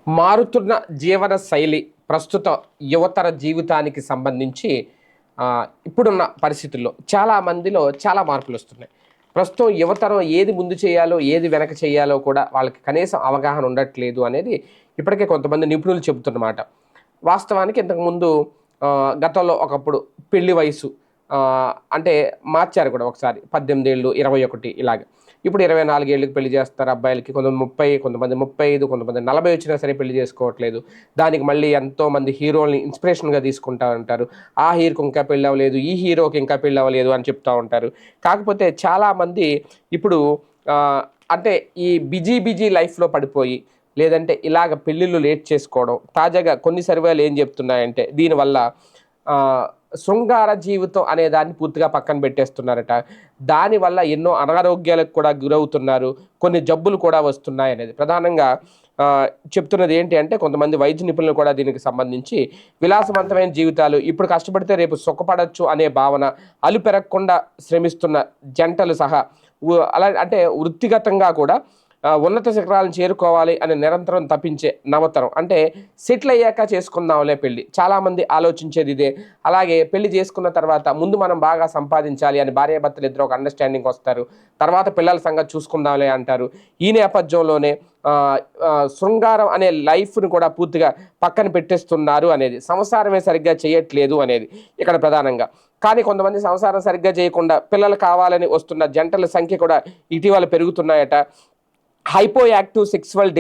మారుతున్న జీవన శైలి ప్రస్తుత యువతర జీవితానికి సంబంధించి ఇప్పుడున్న పరిస్థితుల్లో చాలా మందిలో చాలా మార్పులు వస్తున్నాయి. ప్రస్తుతం యువతరం ఏది ముందు చేయాలో ఏది వెనక చేయాలో కూడా వాళ్ళకి కనీసం అవగాహన ఉండట్లేదు అనేది ఇప్పటికే కొంతమంది నిపుణులు చెబుతున్నమాట. వాస్తవానికి ఇంతకుముందు గతంలో ఒకప్పుడు పెళ్లి వయసు అంటే మార్చారు కూడా ఒకసారి 18 ఏళ్ళు 21 ఇలాగ. ఇప్పుడు 24 ఏళ్ళకి పెళ్లి చేస్తారు అబ్బాయిలకి. కొంతమంది 30, కొంతమంది 35, కొంతమంది 40 వచ్చినా సరే పెళ్లి చేసుకోవట్లేదు. దానికి మళ్ళీ ఎంతోమంది హీరోల్ని ఇన్స్పిరేషన్గా తీసుకుంటా ఉంటారు. ఆ హీరోకి ఇంకా పెళ్ళి అవ్వలేదు, ఈ హీరోకి ఇంకా పెళ్ళి అవ్వలేదు అని చెప్తూ ఉంటారు. కాకపోతే చాలామంది ఇప్పుడు అంటే ఈ బిజీ బిజీ లైఫ్లో పడిపోయి లేదంటే ఇలాగ పెళ్ళిళ్ళు లేట్ చేసుకోవడం. తాజాగా కొన్ని సర్వేలు ఏం చెప్తున్నాయంటే దీనివల్ల శృంగార జీవితం అనే దాన్ని పూర్తిగా పక్కన పెట్టేస్తున్నారట. దానివల్ల ఎన్నో అనారోగ్యాలకు కూడా గురవుతున్నారు, కొన్ని జబ్బులు కూడా వస్తున్నాయి అనేది ప్రధానంగా చెప్తున్నది. ఏంటి అంటే కొంతమంది వైద్య నిపుణులు కూడా దీనికి సంబంధించి విలాసవంతమైన జీవితాలు ఇప్పుడు కష్టపడితే రేపు సుఖపడచ్చు అనే భావన, అలు పెరగకుండా శ్రమిస్తున్న జంటలు సహా అలా అంటే వృత్తిగతంగా కూడా ఉన్నత శిఖరాలను చేరుకోవాలి అని నిరంతరం తప్పించే నవతరం అంటే సెటిల్ అయ్యాక చేసుకుందాంలే పెళ్ళి. చాలామంది ఆలోచించేది ఇదే. అలాగే పెళ్లి చేసుకున్న తర్వాత ముందు మనం బాగా సంపాదించాలి అని భార్యాభర్తలు ఇద్దరు ఒక అండర్స్టాండింగ్ వస్తారు. తర్వాత పిల్లల సంగతి చూసుకుందాంలే అంటారు. ఈ నేపథ్యంలోనే శృంగారం అనే లైఫ్ను కూడా పూర్తిగా పక్కన పెట్టేస్తున్నారు అనేది, సంసారమే సరిగ్గా చేయట్లేదు అనేది ఇక్కడ ప్రధానంగా. కానీ కొంతమంది సంసారం సరిగ్గా చేయకుండా పిల్లలు కావాలని వస్తున్న జంటల సంఖ్య కూడా ఇటీవల పెరుగుతున్నాయట. హైపో యాక్టివ్ సెక్సువల్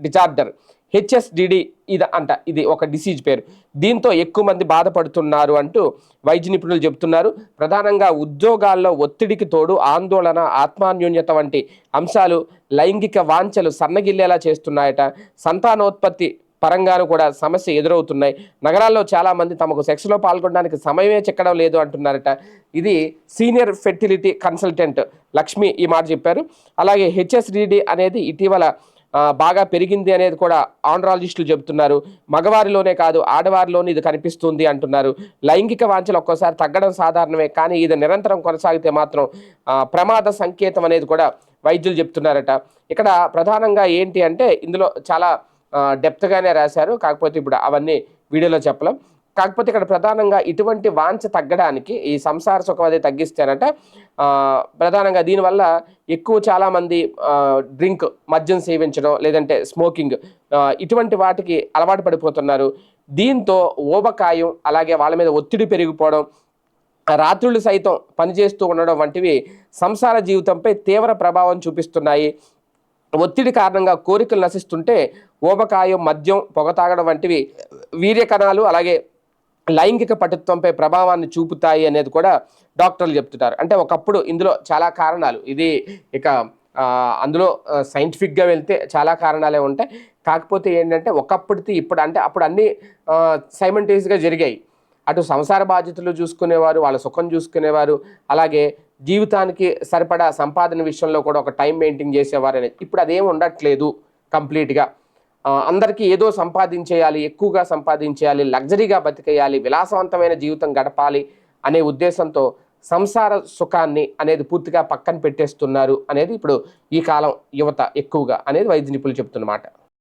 డిజార్డర్ హెచ్ఎస్డిడి ఇది ఒక డిసీజ్ పేరు. దీంతో ఎక్కువ మంది బాధపడుతున్నారు అంటూ వైద్య నిపుణులు చెబుతున్నారు. ప్రధానంగా ఉద్యోగాల్లో ఒత్తిడికి తోడు ఆందోళన, ఆత్మాన్యూన్యత వంటి అంశాలు లైంగిక వాంఛలు సన్నగిల్లేలా చేస్తున్నాయట. సంతానోత్పత్తి పరంగాను కూడా సమస్య ఎదురవుతున్నాయి. నగరాల్లో చాలామంది తమకు సెక్స్లో పాల్గొనడానికి సమయమే చిక్కడం లేదు అంటున్నారట. ఇది సీనియర్ ఫెర్టిలిటీ కన్సల్టెంట్ లక్ష్మి ఈ మాట చెప్పారు. అలాగే హెచ్ఎస్డిడి అనేది ఇటీవల బాగా పెరిగింది అనేది కూడా ఆండ్రాలజిస్టులు చెబుతున్నారు. మగవారిలోనే కాదు ఆడవారిలోనూ ఇది కనిపిస్తుంది అంటున్నారు. లైంగిక వాంఛలు ఒక్కోసారి తగ్గడం సాధారణమే, కానీ ఇది నిరంతరం కొనసాగితే మాత్రం ప్రమాద సంకేతం అనేది కూడా వైద్యులు చెప్తున్నారట. ఇక్కడ ప్రధానంగా ఏంటి అంటే ఇందులో చాలా డెప్త్గానే రాశారు. కాకపోతే ఇప్పుడు అవన్నీ వీడియోలో చెప్పలేం. కాకపోతే ఇక్కడ ప్రధానంగా ఇటువంటి వాంఛ తగ్గడానికి ఈ సంసార సుఖం అది తగ్గిస్తేనట ప్రధానంగా దీనివల్ల ఎక్కువ చాలామంది డ్రింక్, మద్యం సేవించడం లేదంటే స్మోకింగ్ ఇటువంటి వాటికి అలవాటు పడిపోతున్నారు. దీంతో ఊబకాయం, అలాగే వాళ్ళ మీద ఒత్తిడి పెరిగిపోవడం, రాత్రులు సైతం పనిచేస్తూ ఉండడం వంటివి సంసార జీవితంపై తీవ్ర ప్రభావం చూపిస్తున్నాయి. ఒత్తిడి కారణంగా కోరికలు నశిస్తుంటే ఊబకాయం, మద్యం, పొగ తాగడం వంటివి వీర్య కణాలు అలాగే లైంగిక పటుత్వంపై ప్రభావాన్ని చూపుతాయి అనేది కూడా డాక్టర్లు చెప్తున్నారు. అంటే ఒకప్పుడు ఇందులో చాలా కారణాలు, ఇది ఇక అందులో సైంటిఫిక్గా వెళ్తే చాలా కారణాలే ఉంటాయి. కాకపోతే ఏంటంటే ఒకప్పటిది ఇప్పుడు అంటే అప్పుడు అన్నీ సైమల్టేనియస్గా జరిగాయి. అటు సంసార బాధ్యతలు చూసుకునేవారు, వాళ్ళ సుఖం చూసుకునేవారు, అలాగే జీవితానికి సరిపడా సంపాదన విషయంలో కూడా ఒక టైం మెయింటైన్ చేసేవారు అనేది. ఇప్పుడు అదేం ఉండట్లేదు కంప్లీట్గా. అందరికీ ఏదో సంపాదించేయాలి, ఎక్కువగా సంపాదించేయాలి, లగ్జరీగా బతికేయాలి, విలాసవంతమైన జీవితం గడపాలి అనే ఉద్దేశంతో సంసార సుఖాన్ని అనేది పూర్తిగా పక్కన పెట్టేస్తున్నారు అనేది ఇప్పుడు ఈ కాలం యువత ఎక్కువగా అనేది వైద్య నిపుణులు చెప్తున్నమాట.